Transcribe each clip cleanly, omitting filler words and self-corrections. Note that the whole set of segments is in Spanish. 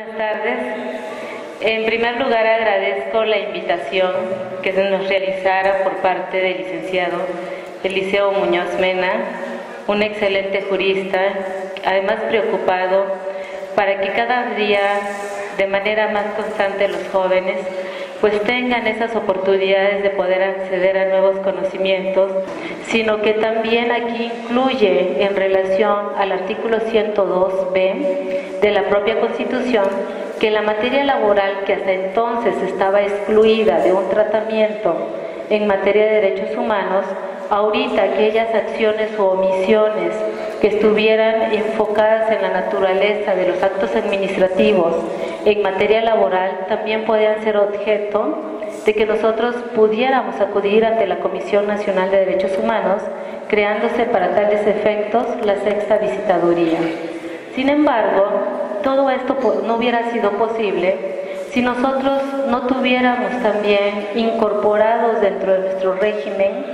Buenas tardes. En primer lugar, agradezco la invitación que se nos realizara por parte del licenciado Eliseo Muñoz Mena, un excelente jurista, además preocupado para que cada día, de manera más constante, los jóvenes pues tengan esas oportunidades de poder acceder a nuevos conocimientos, sino que también aquí incluye en relación al artículo 102b de la propia Constitución que la materia laboral que hasta entonces estaba excluida de un tratamiento en materia de derechos humanos, ahorita aquellas acciones o omisiones que estuvieran enfocadas en la naturaleza de los actos administrativos en materia laboral también podían ser objeto de que nosotros pudiéramos acudir ante la Comisión Nacional de Derechos Humanos, creándose para tales efectos la sexta visitaduría. Sin embargo, todo esto no hubiera sido posible si nosotros no tuviéramos también incorporados dentro de nuestro régimen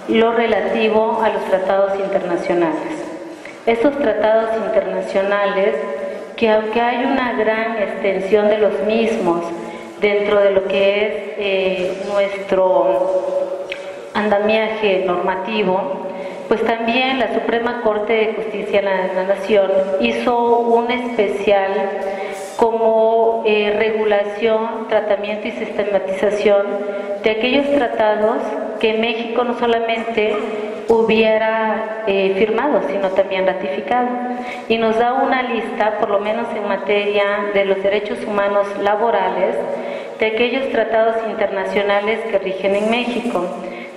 lo relativo a los tratados internacionales. Estos tratados internacionales, que aunque hay una gran extensión de los mismos dentro de lo que es nuestro andamiaje normativo, pues también la Suprema Corte de Justicia de la Nación hizo un especial como regulación, tratamiento y sistematización de aquellos tratados que México no solamente hubiera firmado, sino también ratificado. Y nos da una lista, por lo menos en materia de los derechos humanos laborales, de aquellos tratados internacionales que rigen en México.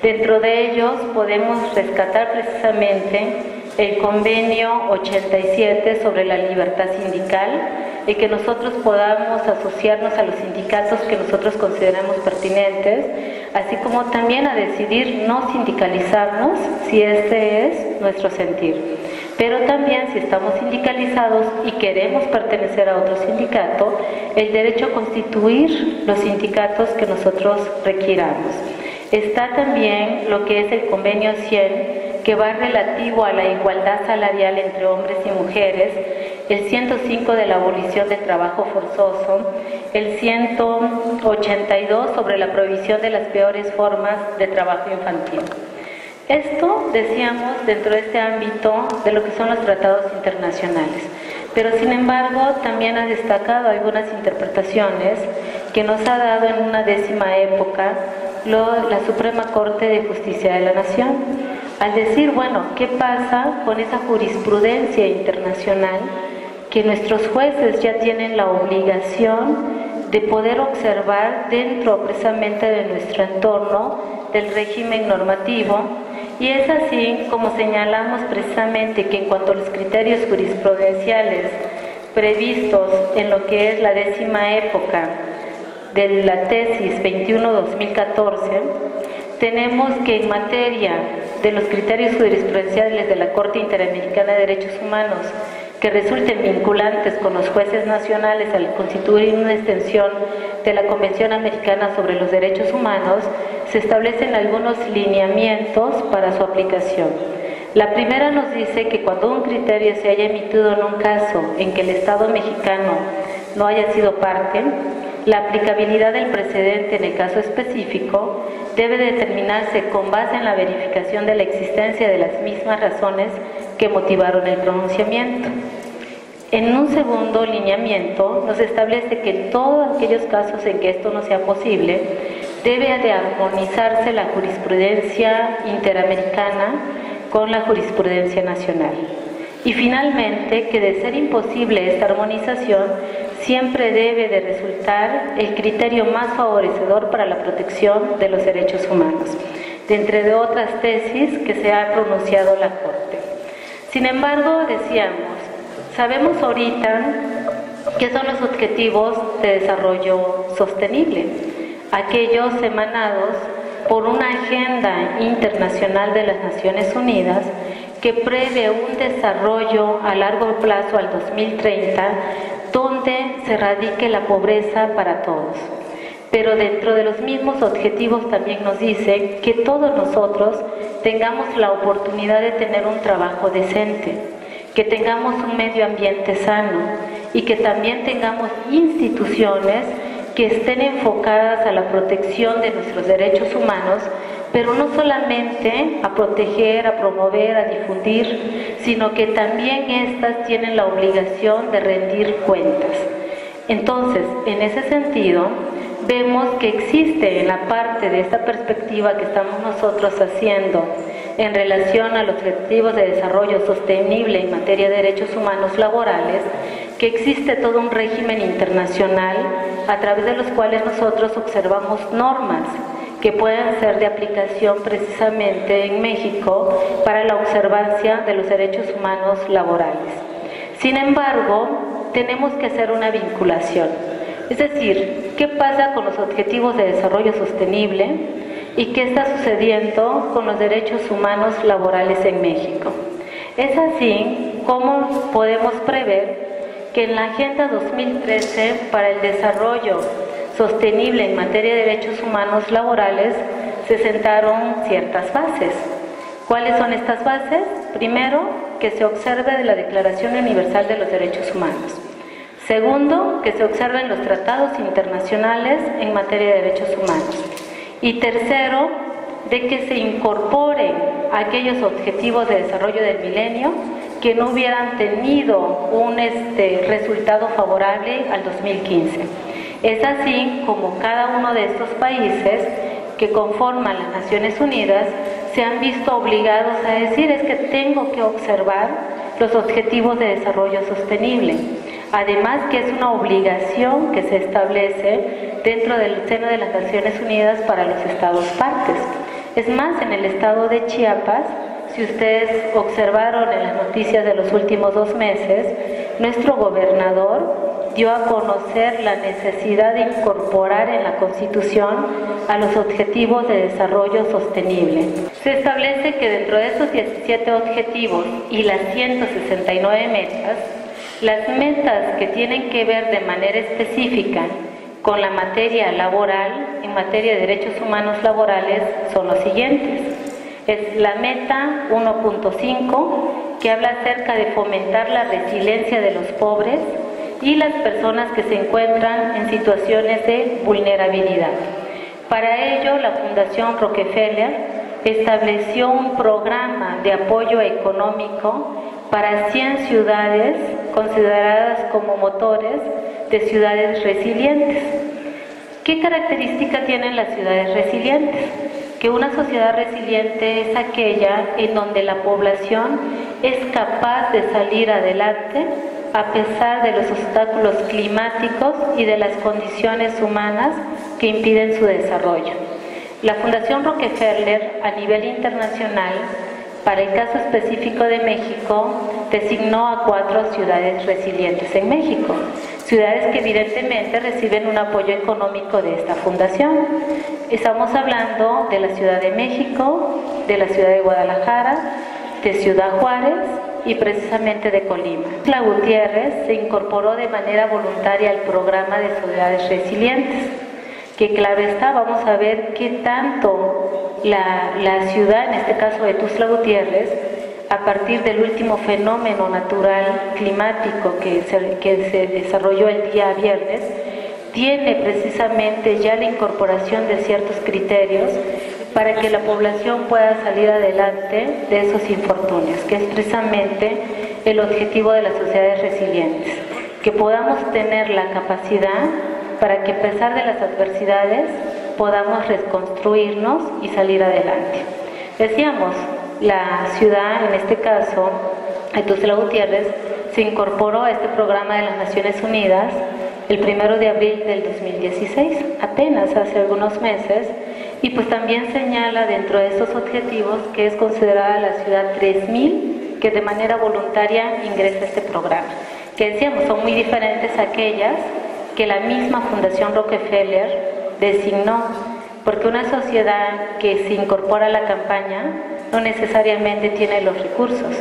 Dentro de ellos podemos rescatar precisamente el Convenio 87 sobre la libertad sindical y que nosotros podamos asociarnos a los sindicatos que nosotros consideramos pertinentes, así como también a decidir no sindicalizarnos si este es nuestro sentir. Pero también si estamos sindicalizados y queremos pertenecer a otro sindicato, el derecho a constituir los sindicatos que nosotros requiramos. Está también lo que es el Convenio 100, que va relativo a la igualdad salarial entre hombres y mujeres, el 105 de la abolición del trabajo forzoso, el 182 sobre la prohibición de las peores formas de trabajo infantil. Esto, decíamos, dentro de este ámbito de lo que son los tratados internacionales. Pero, sin embargo, también ha destacado algunas interpretaciones que nos ha dado en una décima época la Suprema Corte de Justicia de la Nación, al decir, bueno, ¿qué pasa con esa jurisprudencia internacional que nuestros jueces ya tienen la obligación de poder observar dentro precisamente de nuestro entorno del régimen normativo? Y es así como señalamos precisamente que en cuanto a los criterios jurisprudenciales previstos en lo que es la décima época de la tesis 21-2014, tenemos que en materia de los criterios jurisprudenciales de la Corte Interamericana de Derechos Humanos que resulten vinculantes con los jueces nacionales al constituir una extensión de la Convención Americana sobre los Derechos Humanos, se establecen algunos lineamientos para su aplicación. La primera nos dice que cuando un criterio se haya emitido en un caso en que el Estado mexicano no haya sido parte, la aplicabilidad del precedente en el caso específico debe determinarse con base en la verificación de la existencia de las mismas razones que motivaron el pronunciamiento. En un segundo lineamiento nos establece que en todos aquellos casos en que esto no sea posible, debe de armonizarse la jurisprudencia interamericana con la jurisprudencia nacional. Y finalmente, que de ser imposible esta armonización, siempre debe de resultar el criterio más favorecedor para la protección de los derechos humanos, de entre otras tesis que se ha pronunciado la Corte. Sin embargo, decíamos, sabemos ahorita qué son los objetivos de desarrollo sostenible, aquellos emanados por una agenda internacional de las Naciones Unidas que prevé un desarrollo a largo plazo al 2030, donde se erradique la pobreza para todos. Pero dentro de los mismos objetivos también nos dice que todos nosotros tengamos la oportunidad de tener un trabajo decente, que tengamos un medio ambiente sano y que también tengamos instituciones que estén enfocadas a la protección de nuestros derechos humanos, pero no solamente a proteger, a promover, a difundir, sino que también estas tienen la obligación de rendir cuentas. Entonces, en ese sentido, vemos que existe en la parte de esta perspectiva que estamos nosotros haciendo en relación a los objetivos de desarrollo sostenible en materia de derechos humanos laborales, que existe todo un régimen internacional a través de los cuales nosotros observamos normas que pueden ser de aplicación precisamente en México para la observancia de los derechos humanos laborales. Sin embargo, tenemos que hacer una vinculación, es decir, ¿qué pasa con los objetivos de desarrollo sostenible y qué está sucediendo con los derechos humanos laborales en México? Es así como podemos prever que en la Agenda 2013 para el Desarrollo Sostenible en materia de derechos humanos laborales se sentaron ciertas bases. ¿Cuáles son estas bases? Primero, que se observe de la Declaración Universal de los Derechos Humanos. Segundo, que se observen los tratados internacionales en materia de derechos humanos. Y tercero, de que se incorporen aquellos objetivos de desarrollo del milenio que no hubieran tenido un resultado favorable al 2015. Es así como cada uno de estos países que conforman las Naciones Unidas se han visto obligados a decir es que tengo que observar los objetivos de desarrollo sostenible. Además que es una obligación que se establece dentro del seno de las Naciones Unidas para los estados partes. Es más, en el estado de Chiapas, si ustedes observaron en las noticias de los últimos 2 meses, nuestro gobernador dio a conocer la necesidad de incorporar en la Constitución a los objetivos de desarrollo sostenible. Se establece que dentro de estos 17 objetivos y las 169 metas, las metas que tienen que ver de manera específica con la materia laboral, en materia de derechos humanos laborales, son los siguientes. Es la meta 1.5, que habla acerca de fomentar la resiliencia de los pobres y las personas que se encuentran en situaciones de vulnerabilidad. Para ello, la Fundación Rockefeller estableció un programa de apoyo económico para 100 ciudades consideradas como motores de ciudades resilientes. ¿Qué característica tienen las ciudades resilientes? Que una sociedad resiliente es aquella en donde la población es capaz de salir adelante a pesar de los obstáculos climáticos y de las condiciones humanas que impiden su desarrollo. La Fundación Rockefeller a nivel internacional, para el caso específico de México, designó a 4 ciudades resilientes en México, ciudades que evidentemente reciben un apoyo económico de esta fundación. Estamos hablando de la Ciudad de México, de la Ciudad de Guadalajara, de Ciudad Juárez y precisamente de Colima. Tuxtla Gutiérrez se incorporó de manera voluntaria al programa de ciudades resilientes, que claro está, vamos a ver qué tanto la ciudad, en este caso de Tuxtla Gutiérrez, a partir del último fenómeno natural climático que se desarrolló el día viernes, tiene precisamente ya la incorporación de ciertos criterios para que la población pueda salir adelante de esos infortunios, que es precisamente el objetivo de las sociedades resilientes, que podamos tener la capacidad para que a pesar de las adversidades podamos reconstruirnos y salir adelante. Decíamos, la ciudad, en este caso, de Tuxtla Gutiérrez, se incorporó a este programa de las Naciones Unidas el 1 de abril del 2016, apenas hace algunos meses, y pues también señala dentro de estos objetivos que es considerada la ciudad 3000 que de manera voluntaria ingresa a este programa, que decíamos son muy diferentes a aquellas que la misma Fundación Rockefeller designó, porque una sociedad que se incorpora a la campaña no necesariamente tiene los recursos,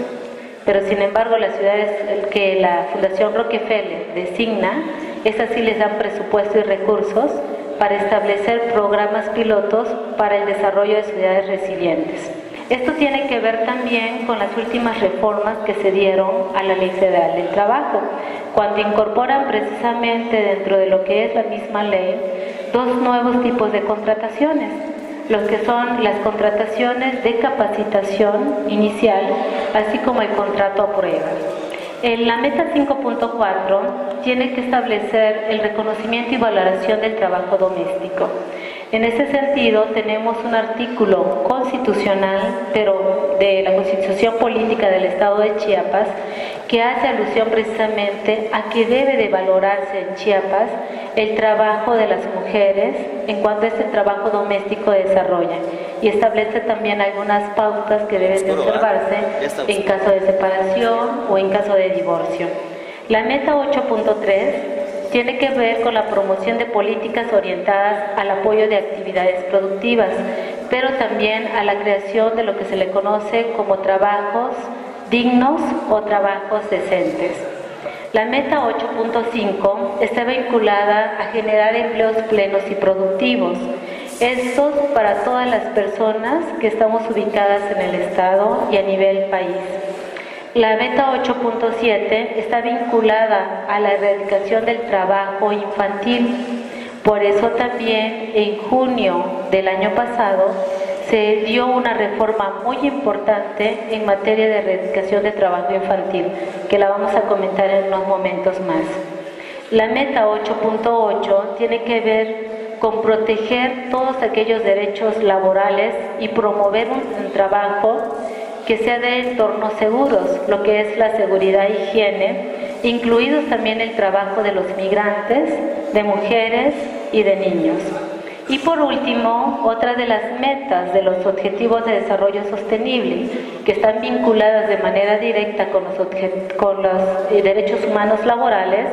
pero sin embargo las ciudades que la Fundación Rockefeller designa, esas sí les dan presupuesto y recursos para establecer programas pilotos para el desarrollo de ciudades resilientes. Esto tiene que ver también con las últimas reformas que se dieron a la Ley Federal del Trabajo, cuando incorporan precisamente dentro de lo que es la misma ley dos nuevos tipos de contrataciones, los que son las contrataciones de capacitación inicial, así como el contrato a prueba. En la meta 5.4 tiene que establecer el reconocimiento y valoración del trabajo doméstico. En ese sentido, tenemos un artículo constitucional, pero de la Constitución Política del Estado de Chiapas, que hace alusión precisamente a que debe de valorarse en Chiapas el trabajo de las mujeres en cuanto a este trabajo doméstico desarrolla, y establece también algunas pautas que deben de observarse en caso de separación o en caso de divorcio. La meta 8.3 tiene que ver con la promoción de políticas orientadas al apoyo de actividades productivas, pero también a la creación de lo que se le conoce como trabajos dignos o trabajos decentes. La meta 8.5 está vinculada a generar empleos plenos y productivos, estos para todas las personas que estamos ubicadas en el Estado y a nivel país. La meta 8.7 está vinculada a la erradicación del trabajo infantil. Por eso también en junio del año pasado se dio una reforma muy importante en materia de erradicación de trabajo infantil, que la vamos a comentar en unos momentos más. La meta 8.8 tiene que ver con proteger todos aquellos derechos laborales y promover un trabajo que sea de entornos seguros, lo que es la seguridad e higiene, incluidos también el trabajo de los migrantes, de mujeres y de niños. Y por último, otra de las metas de los Objetivos de Desarrollo Sostenible, que están vinculadas de manera directa con los derechos humanos laborales,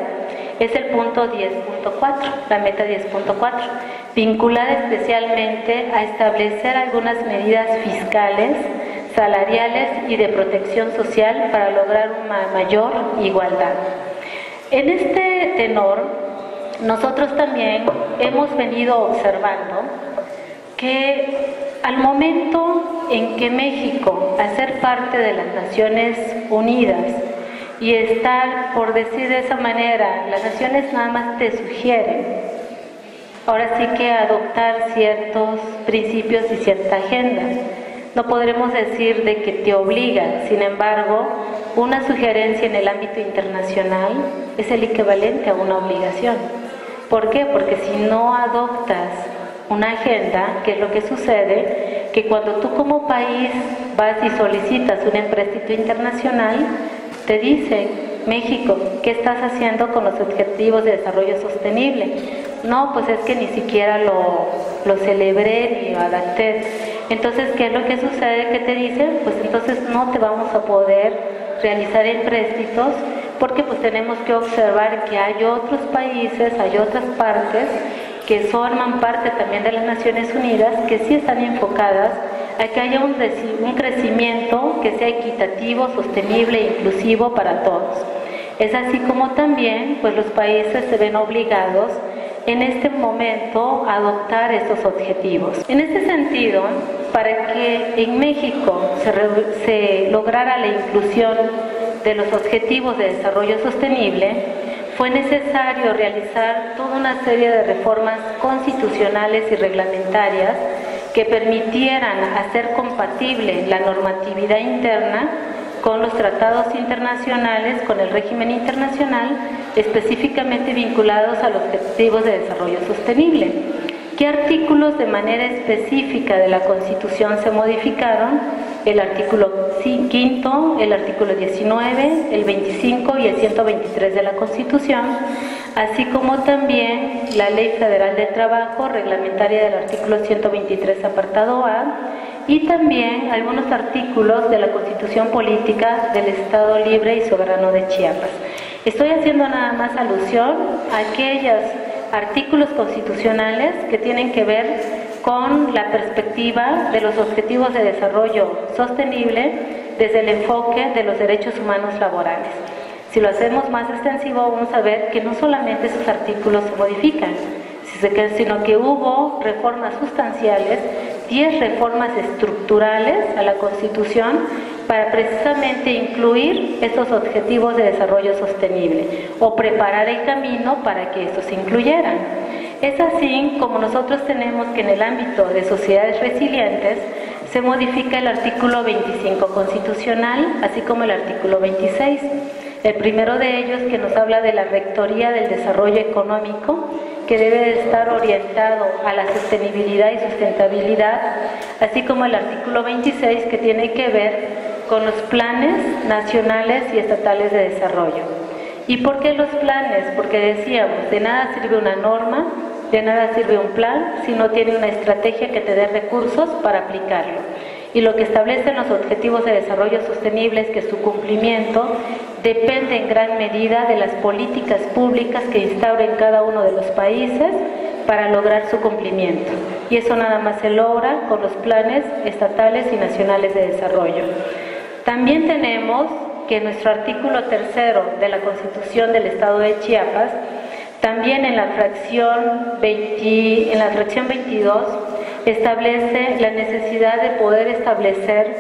es el punto 10.4, la meta 10.4, vinculada especialmente a establecer algunas medidas fiscales, salariales y de protección social para lograr una mayor igualdad. En este tenor, nosotros también hemos venido observando que al momento en que México, al ser parte de las Naciones Unidas y estar, por decir de esa manera, las naciones nada más te sugieren, ahora sí que adoptar ciertos principios y cierta agenda. No podremos decir de que te obligan, sin embargo, una sugerencia en el ámbito internacional es el equivalente a una obligación. ¿Por qué? Porque si no adoptas una agenda, ¿qué es lo que sucede? Que cuando tú como país vas y solicitas un empréstito internacional, te dicen, México, ¿qué estás haciendo con los Objetivos de Desarrollo Sostenible? No, pues es que ni siquiera lo celebré ni lo adapté. Entonces, ¿qué es lo que sucede? Que te dicen, pues entonces no te vamos a poder realizar empréstitos, porque pues tenemos que observar que hay otros países, hay otras partes que forman parte también de las Naciones Unidas, que sí están enfocadas a que haya un crecimiento que sea equitativo, sostenible e inclusivo para todos. Es así como también pues los países se ven obligados en este momento a adoptar estos objetivos. En este sentido, para que en México se lograra la inclusión de los Objetivos de Desarrollo Sostenible, fue necesario realizar toda una serie de reformas constitucionales y reglamentarias que permitieran hacer compatible la normatividad interna con los tratados internacionales, con el régimen internacional, específicamente vinculados a los Objetivos de Desarrollo Sostenible. ¿Qué artículos de manera específica de la Constitución se modificaron? El artículo 5, el artículo 19, el 25 y el 123 de la Constitución, así como también la Ley Federal del Trabajo, reglamentaria del artículo 123, apartado A, y también algunos artículos de la Constitución Política del Estado Libre y Soberano de Chiapas. Estoy haciendo nada más alusión a aquellos artículos constitucionales que tienen que ver con la perspectiva de los Objetivos de Desarrollo Sostenible desde el enfoque de los derechos humanos laborales. Si lo hacemos más extensivo, vamos a ver que no solamente esos artículos se modifican, sino que hubo reformas sustanciales 10 reformas estructurales a la Constitución para precisamente incluir estos objetivos de desarrollo sostenible o preparar el camino para que estos se incluyeran. Es así como nosotros tenemos que en el ámbito de sociedades resilientes se modifica el artículo 25 constitucional, así como el artículo 26. El primero de ellos que nos habla de la Rectoría del Desarrollo Económico, que debe de estar orientado a la sostenibilidad y sustentabilidad, así como el artículo 26 que tiene que ver con los planes nacionales y estatales de desarrollo. ¿Y por qué los planes? Porque decíamos, de nada sirve una norma, de nada sirve un plan, si no tiene una estrategia que te dé recursos para aplicarlo. Y lo que establecen los objetivos de desarrollo sostenible es que su cumplimiento depende en gran medida de las políticas públicas que instauren cada uno de los países para lograr su cumplimiento. Y eso nada más se logra con los planes estatales y nacionales de desarrollo. También tenemos que nuestro artículo 3 de la Constitución del Estado de Chiapas, también en la fracción 22, establece la necesidad de poder establecer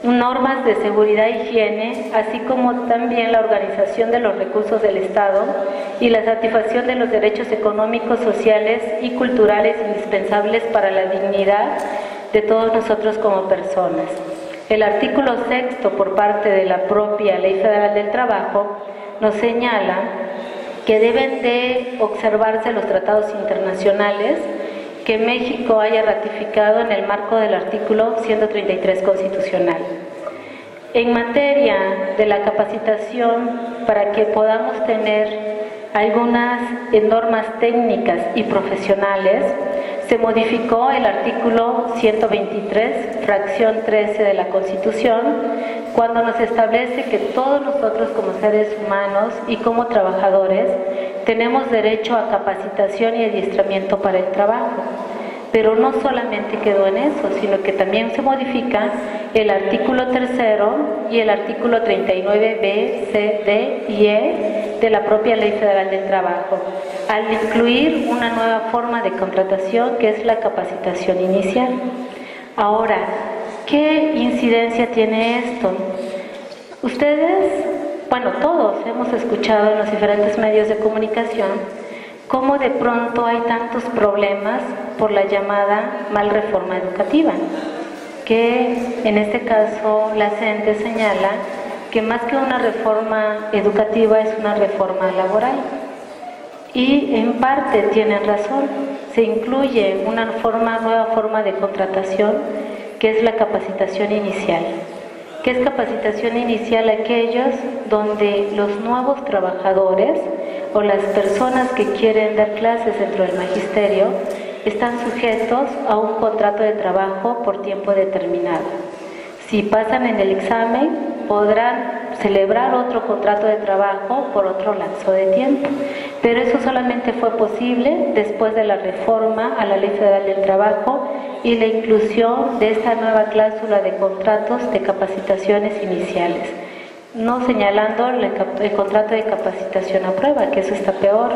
normas de seguridad e higiene, así como también la organización de los recursos del Estado y la satisfacción de los derechos económicos, sociales y culturales indispensables para la dignidad de todos nosotros como personas. El artículo 6 por parte de la propia Ley Federal del Trabajo nos señala que deben de observarse los tratados internacionales que México haya ratificado en el marco del artículo 133 constitucional. En materia de la capacitación, para que podamos tener algunas normas técnicas y profesionales, se modificó el artículo 123, fracción 13 de la Constitución, cuando nos establece que todos nosotros como seres humanos y como trabajadores tenemos derecho a capacitación y adiestramiento para el trabajo. Pero no solamente quedó en eso, sino que también se modifica el artículo 3 y el artículo 39b, c, d y e de la propia Ley Federal del Trabajo, al incluir una nueva forma de contratación que es la capacitación inicial. Ahora, ¿qué incidencia tiene esto? Ustedes, bueno, todos hemos escuchado en los diferentes medios de comunicación cómo de pronto hay tantos problemas por la llamada mal reforma educativa, que en este caso la CENTE señala que más que una reforma educativa es una reforma laboral. Y en parte tienen razón, se incluye una nueva forma de contratación que es la capacitación inicial. ¿Qué es capacitación inicial? Aquellos donde los nuevos trabajadores o las personas que quieren dar clases dentro del magisterio están sujetos a un contrato de trabajo por tiempo determinado. Si pasan en el examen, podrán celebrar otro contrato de trabajo por otro lapso de tiempo. Pero eso solamente fue posible después de la reforma a la Ley Federal del Trabajo y la inclusión de esta nueva cláusula de contratos de capacitaciones iniciales. No señalando el contrato de capacitación a prueba, que eso está peor,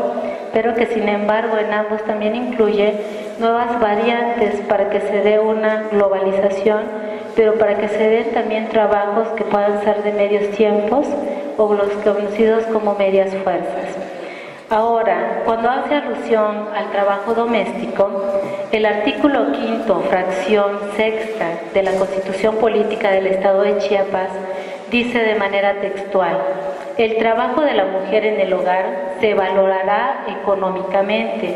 pero que sin embargo en ambos también incluye nuevas variantes para que se dé una globalización, pero para que se den también trabajos que puedan ser de medios tiempos o los conocidos como medias fuerzas. Ahora, cuando hace alusión al trabajo doméstico, el artículo 5, fracción 6 de la Constitución Política del Estado de Chiapas dice de manera textual: el trabajo de la mujer en el hogar se valorará económicamente,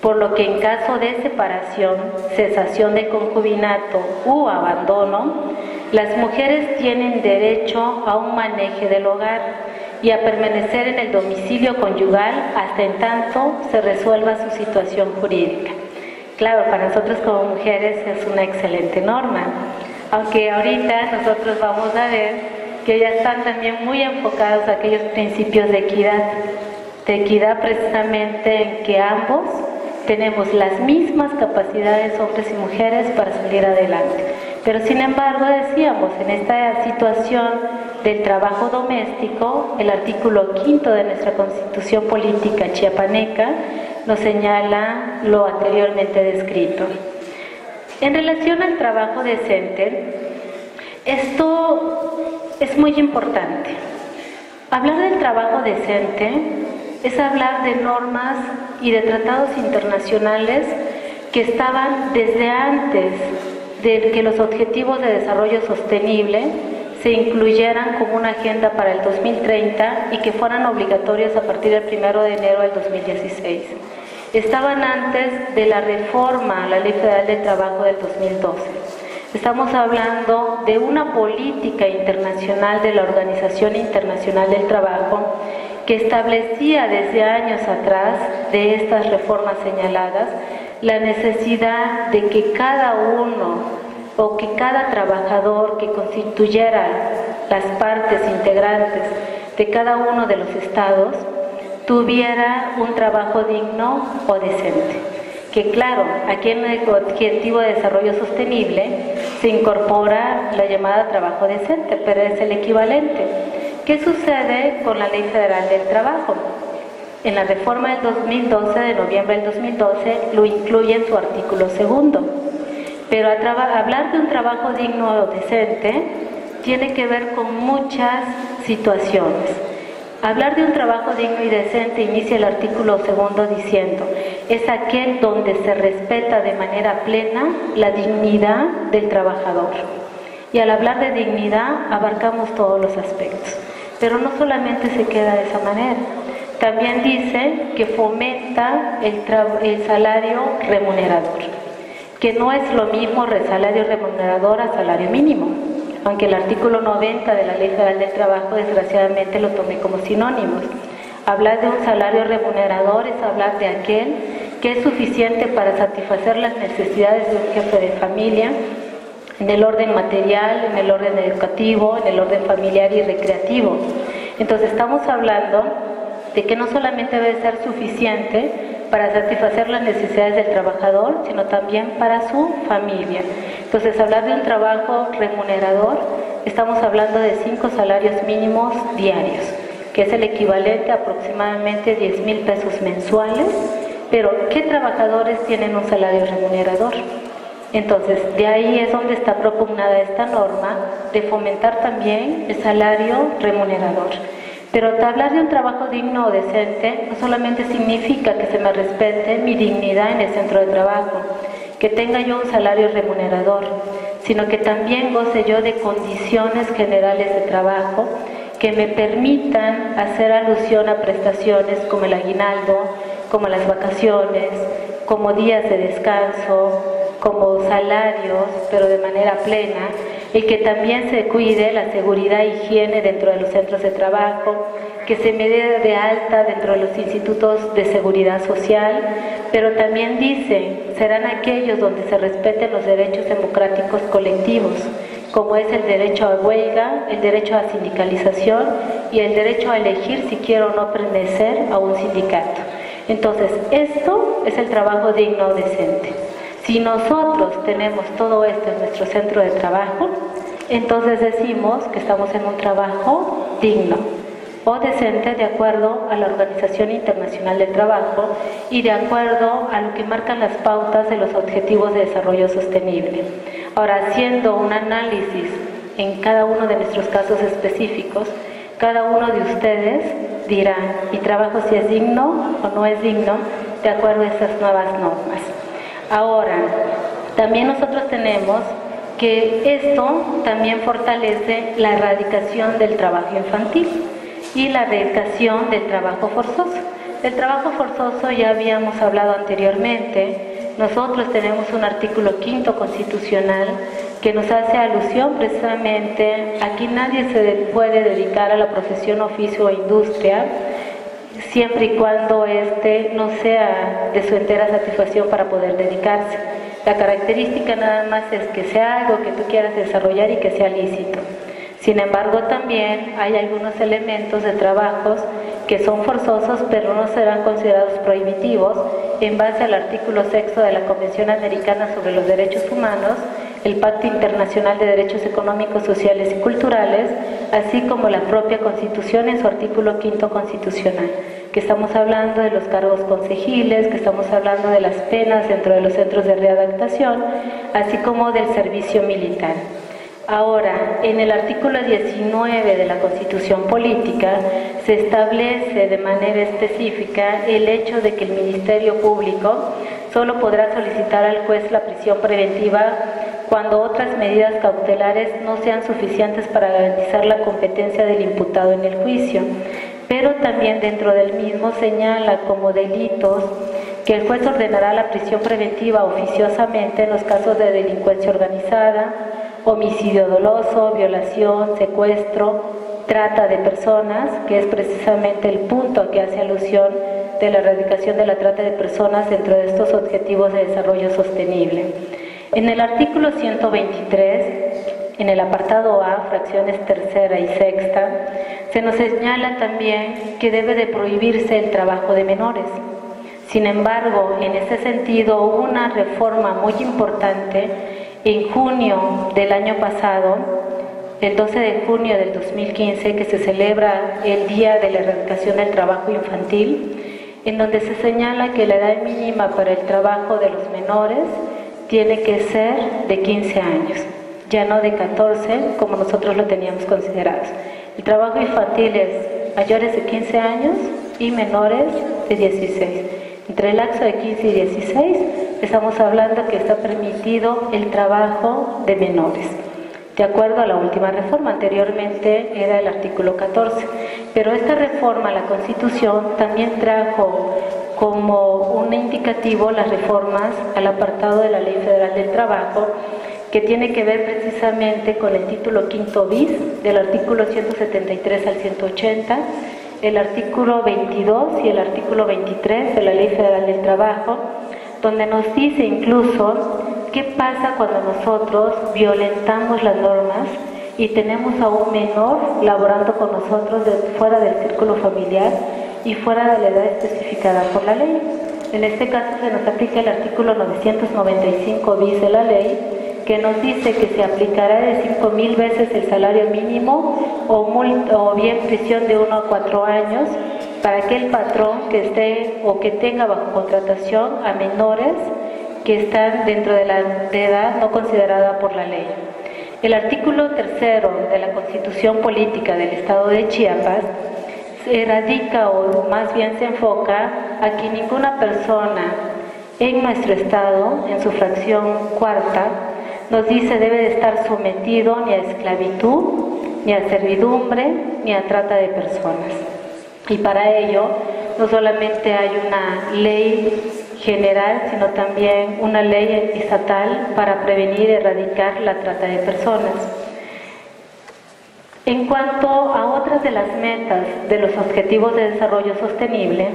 por lo que en caso de separación, cesación de concubinato u abandono, las mujeres tienen derecho a un manejo del hogar y a permanecer en el domicilio conyugal hasta en tanto se resuelva su situación jurídica. Claro, para nosotros como mujeres es una excelente norma, aunque ahorita nosotros vamos a ver que ya están también muy enfocados a aquellos principios de equidad precisamente en que ambos tenemos las mismas capacidades, hombres y mujeres, para salir adelante. Pero sin embargo, decíamos, en esta situación del trabajo doméstico, el artículo 5 de nuestra Constitución Política chiapaneca nos señala lo anteriormente descrito. En relación al trabajo decente, esto es muy importante. Hablar del trabajo decente es hablar de normas y de tratados internacionales que estaban desde antes de que los Objetivos de Desarrollo Sostenible se incluyeran como una agenda para el 2030 y que fueran obligatorios a partir del 1 de enero del 2016. Estaban antes de la reforma a la Ley Federal del Trabajo del 2012. Estamos hablando de una política internacional de la Organización Internacional del Trabajo que establecía desde años atrás de estas reformas señaladas la necesidad de que cada uno o que cada trabajador que constituyera las partes integrantes de cada uno de los estados tuviera un trabajo digno o decente. Que claro, aquí en el Objetivo de Desarrollo Sostenible se incorpora la llamada trabajo decente, pero es el equivalente. ¿Qué sucede con la Ley Federal del Trabajo? En la reforma del 2012, de noviembre del 2012, lo incluye en su artículo 2. Pero hablar de un trabajo digno o decente tiene que ver con muchas situaciones. Hablar de un trabajo digno y decente inicia el artículo 2 diciendo: es aquel donde se respeta de manera plena la dignidad del trabajador. Y al hablar de dignidad abarcamos todos los aspectos, pero no solamente se queda de esa manera. También dice que fomenta el salario remunerador, que no es lo mismo salario remunerador a salario mínimo, aunque el artículo 90 de la Ley Federal del Trabajo desgraciadamente lo tomé como sinónimos. Hablar de un salario remunerador es hablar de aquel que es suficiente para satisfacer las necesidades de un jefe de familia en el orden material, en el orden educativo, en el orden familiar y recreativo. Entonces estamos hablando de que no solamente debe ser suficiente para satisfacer las necesidades del trabajador, sino también para su familia. Entonces, hablar de un trabajo remunerador, estamos hablando de 5 salarios mínimos diarios, que es el equivalente a aproximadamente 10,000 pesos mensuales. Pero, ¿qué trabajadores tienen un salario remunerador? Entonces, de ahí es donde está propugnada esta norma de fomentar también el salario remunerador. Pero hablar de un trabajo digno o decente no solamente significa que se me respete mi dignidad en el centro de trabajo, que tenga yo un salario remunerador, sino que también goce yo de condiciones generales de trabajo que me permitan hacer alusión a prestaciones como el aguinaldo, como las vacaciones, como días de descanso, como salarios, pero de manera plena, y que también se cuide la seguridad e higiene dentro de los centros de trabajo, que se me dé de alta dentro de los institutos de seguridad social, pero también dice, serán aquellos donde se respeten los derechos democráticos colectivos, como es el derecho a huelga, el derecho a sindicalización y el derecho a elegir si quiero o no pertenecer a un sindicato. Entonces, esto es el trabajo digno o decente. Si nosotros tenemos todo esto en nuestro centro de trabajo, entonces decimos que estamos en un trabajo digno o decente de acuerdo a la Organización Internacional del Trabajo y de acuerdo a lo que marcan las pautas de los Objetivos de Desarrollo Sostenible. Ahora, haciendo un análisis en cada uno de nuestros casos específicos, cada uno de ustedes dirá, ¿mi trabajo si es digno o no es digno de acuerdo a estas nuevas normas? Ahora, también nosotros tenemos que esto también fortalece la erradicación del trabajo infantil y la erradicación del trabajo forzoso. Del trabajo forzoso ya habíamos hablado anteriormente. Nosotros tenemos un artículo 5 constitucional que nos hace alusión precisamente a que nadie se puede dedicar a la profesión, oficio o industria siempre y cuando éste no sea de su entera satisfacción para poder dedicarse. La característica nada más es que sea algo que tú quieras desarrollar y que sea lícito. Sin embargo, también hay algunos elementos de trabajos que son forzosos, pero no serán considerados prohibitivos en base al artículo 6 de la Convención Americana sobre los Derechos Humanos, el Pacto Internacional de Derechos Económicos, Sociales y Culturales, así como la propia Constitución en su artículo 5 constitucional, que que estamos hablando de los cargos concejiles, que estamos hablando de las penas dentro de los centros de readaptación, así como del servicio militar. Ahora, en el artículo 19 de la Constitución Política se establece de manera específica el hecho de que el Ministerio Público solo podrá solicitar al juez la prisión preventiva cuando otras medidas cautelares no sean suficientes para garantizar la competencia del imputado en el juicio, pero también dentro del mismo señala como delitos que el juez ordenará la prisión preventiva oficiosamente en los casos de delincuencia organizada, homicidio doloso, violación, secuestro, trata de personas, que es precisamente el punto a que hace alusión de la erradicación de la trata de personas dentro de estos objetivos de desarrollo sostenible. En el artículo 123, en el apartado A, fracciones tercera y sexta, se nos señala también que debe de prohibirse el trabajo de menores. Sin embargo, en ese sentido, hubo una reforma muy importante en junio del año pasado, el 12 de junio del 2015, que se celebra el Día de la Erradicación del Trabajo Infantil, en donde se señala que la edad mínima para el trabajo de los menores tiene que ser de 15 años, ya no de 14 como nosotros lo teníamos considerado. El trabajo infantil es mayores de 15 años y menores de 16. Entre el lapso de 15 y 16 estamos hablando que está permitido el trabajo de menores. De acuerdo a la última reforma, anteriormente era el artículo 14, pero esta reforma a la Constitución también trajo como un indicativo las reformas al apartado de la Ley Federal del Trabajo, que tiene que ver precisamente con el título quinto bis, del artículo 173 al 180, el artículo 22 y el artículo 23 de la Ley Federal del Trabajo, donde nos dice incluso qué pasa cuando nosotros violentamos las normas y tenemos a un menor laborando con nosotros fuera del círculo familiar y fuera de la edad especificada por la ley. En este caso se nos aplica el artículo 995 bis de la ley, que nos dice que se aplicará de 5,000 veces el salario mínimo o bien prisión de 1 a 4 años para aquel patrón que esté o que tenga bajo contratación a menores que están dentro de la edad no considerada por la ley. El artículo 3º de la Constitución Política del Estado de Chiapas se radica o más bien se enfoca a que ninguna persona en nuestro estado, en su fracción cuarta, nos dice debe de estar sometido ni a esclavitud, ni a servidumbre, ni a trata de personas. Y para ello no solamente hay una ley general, sino también una ley estatal para prevenir y erradicar la trata de personas. En cuanto a otras de las metas de los Objetivos de Desarrollo Sostenible,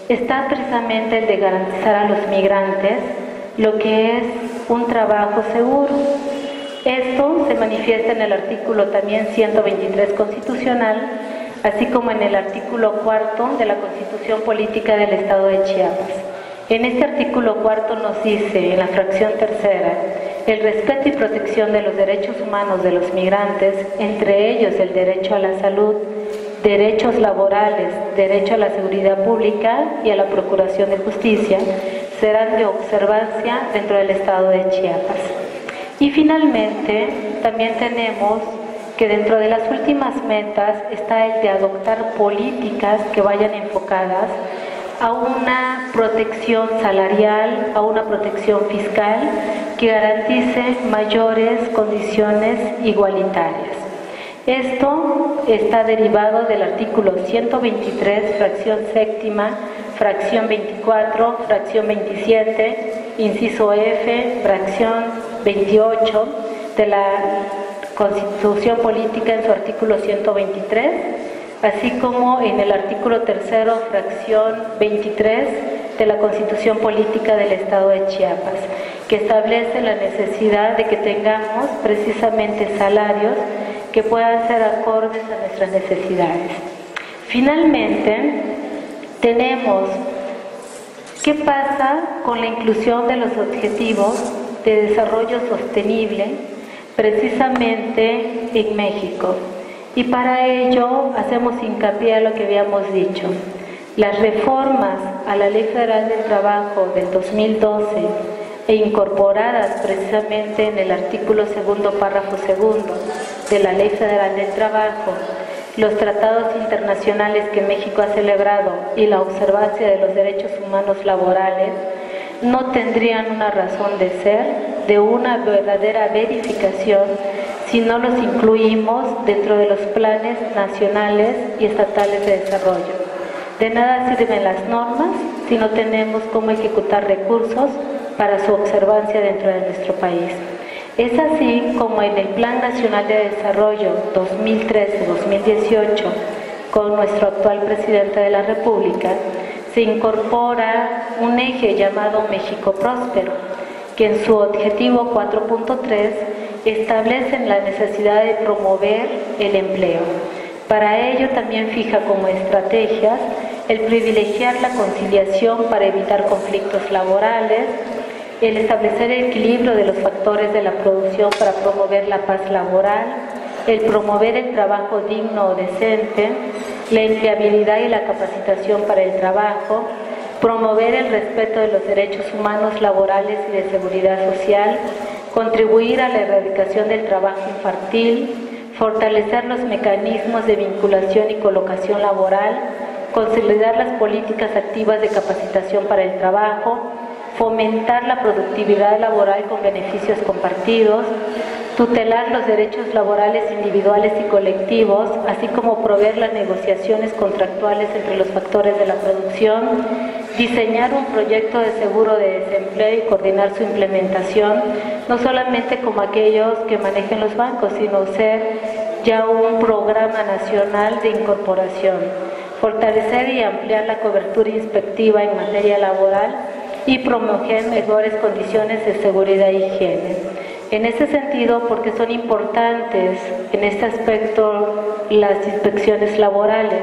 está precisamente el de garantizar a los migrantes lo que es un trabajo seguro. Esto se manifiesta en el artículo también 123 constitucional, así como en el artículo 4 de la Constitución Política del Estado de Chiapas. En este artículo 4 nos dice, en la fracción tercera, el respeto y protección de los derechos humanos de los migrantes, entre ellos el derecho a la salud, derechos laborales, derecho a la seguridad pública y a la procuración de justicia, serán de observancia dentro del Estado de Chiapas. Y finalmente, también tenemos que dentro de las últimas metas está el de adoptar políticas que vayan enfocadas a una protección salarial, a una protección fiscal que garantice mayores condiciones igualitarias. Esto está derivado del artículo 123, fracción séptima, fracción 24, fracción 27, inciso F, fracción 28 de la Constitución Política en su artículo 123, así como en el artículo 3º, fracción 23 de la Constitución Política del Estado de Chiapas, que establece la necesidad de que tengamos precisamente salarios que puedan ser acordes a nuestras necesidades. Finalmente, tenemos qué pasa con la inclusión de los objetivos de desarrollo sostenible precisamente en México. Y para ello hacemos hincapié a lo que habíamos dicho. Las reformas a la Ley Federal del Trabajo del 2012 e incorporadas precisamente en el artículo segundo, párrafo segundo de la Ley Federal del Trabajo, los tratados internacionales que México ha celebrado y la observancia de los derechos humanos laborales no tendrían una razón de ser, de una verdadera verificación, si no los incluimos dentro de los planes nacionales y estatales de desarrollo. De nada sirven las normas si no tenemos cómo ejecutar recursos para su observancia dentro de nuestro país. Es así como en el Plan Nacional de Desarrollo 2013-2018, con nuestro actual presidente de la República, se incorpora un eje llamado México Próspero, que en su objetivo 4.3 establece la necesidad de promover el empleo. Para ello también fija como estrategias el privilegiar la conciliación para evitar conflictos laborales, el establecer el equilibrio de los factores de la producción para promover la paz laboral, el promover el trabajo digno o decente, la empleabilidad y la capacitación para el trabajo, promover el respeto de los derechos humanos laborales y de seguridad social, contribuir a la erradicación del trabajo infantil, fortalecer los mecanismos de vinculación y colocación laboral, consolidar las políticas activas de capacitación para el trabajo, fomentar la productividad laboral con beneficios compartidos, tutelar los derechos laborales individuales y colectivos, así como proveer las negociaciones contractuales entre los factores de la producción, diseñar un proyecto de seguro de desempleo y coordinar su implementación, no solamente como aquellos que manejan los bancos, sino ser ya un programa nacional de incorporación, fortalecer y ampliar la cobertura inspectiva en materia laboral y promover mejores condiciones de seguridad e higiene. En ese sentido, porque son importantes en este aspecto las inspecciones laborales,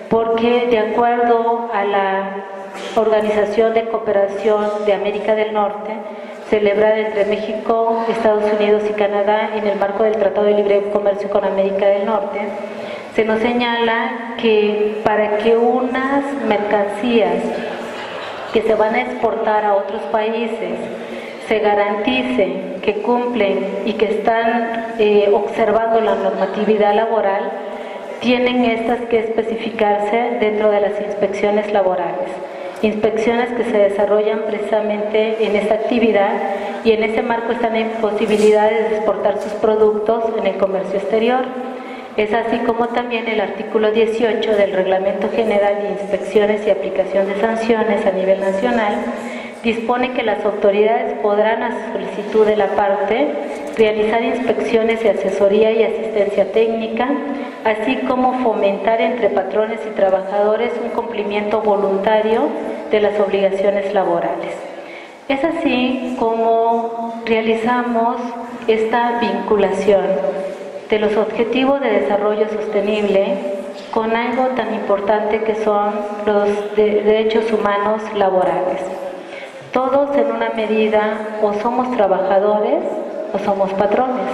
porque de acuerdo a la Organización de Cooperación de América del Norte, celebrada entre México, Estados Unidos y Canadá en el marco del Tratado de Libre Comercio con América del Norte, se nos señala que para que unas mercancías que se van a exportar a otros países se garantice que cumplen y que están observando la normatividad laboral, tienen estas que especificarse dentro de las inspecciones laborales. Inspecciones que se desarrollan precisamente en esta actividad y en ese marco están en posibilidades de exportar sus productos en el comercio exterior. Es así como también el artículo 18 del Reglamento General de Inspecciones y Aplicación de Sanciones a nivel nacional dispone que las autoridades podrán, a solicitud de la parte, realizar inspecciones de asesoría y asistencia técnica, así como fomentar entre patrones y trabajadores un cumplimiento voluntario de las obligaciones laborales. Es así como realizamos esta vinculación de los objetivos de desarrollo sostenible con algo tan importante que son los derechos humanos laborales. Todos en una medida o somos trabajadores o somos patrones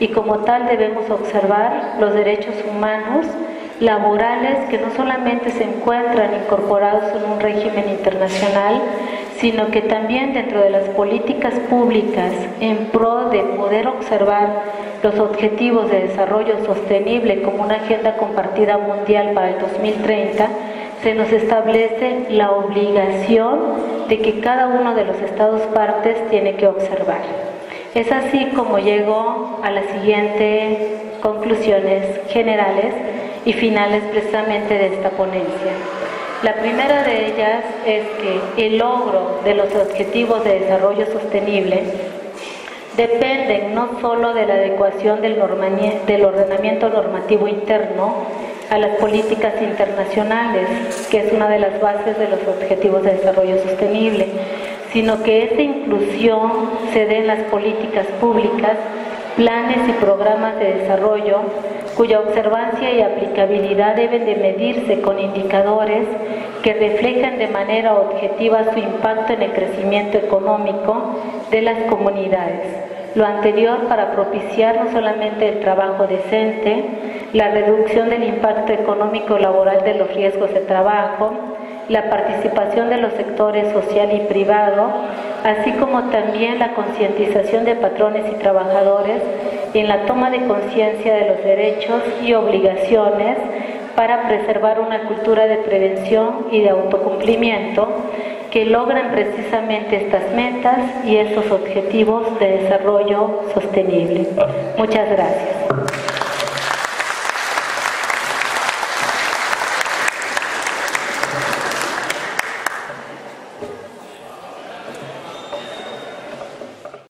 y como tal debemos observar los derechos humanos laborales que no solamente se encuentran incorporados en un régimen internacional, sino que también dentro de las políticas públicas en pro de poder observar los objetivos de desarrollo sostenible como una agenda compartida mundial para el 2030, se nos establece la obligación de que cada uno de los estados partes tiene que observar. Es así como llego a las siguientes conclusiones generales y finales precisamente de esta ponencia. La primera de ellas es que el logro de los objetivos de desarrollo sostenible dependen no solo de la adecuación del ordenamiento normativo interno a las políticas internacionales, que es una de las bases de los objetivos de desarrollo sostenible, sino que esa inclusión se dé en las políticas públicas, planes y programas de desarrollo, cuya observancia y aplicabilidad deben de medirse con indicadores que reflejan de manera objetiva su impacto en el crecimiento económico de las comunidades, Lo anterior para propiciar no solamente el trabajo decente, la reducción del impacto económico y laboral de los riesgos de trabajo, la participación de los sectores social y privado, así como también la concientización de patrones y trabajadores en la toma de conciencia de los derechos y obligaciones para preservar una cultura de prevención y de autocumplimiento que logran precisamente estas metas y estos objetivos de desarrollo sostenible. Muchas gracias.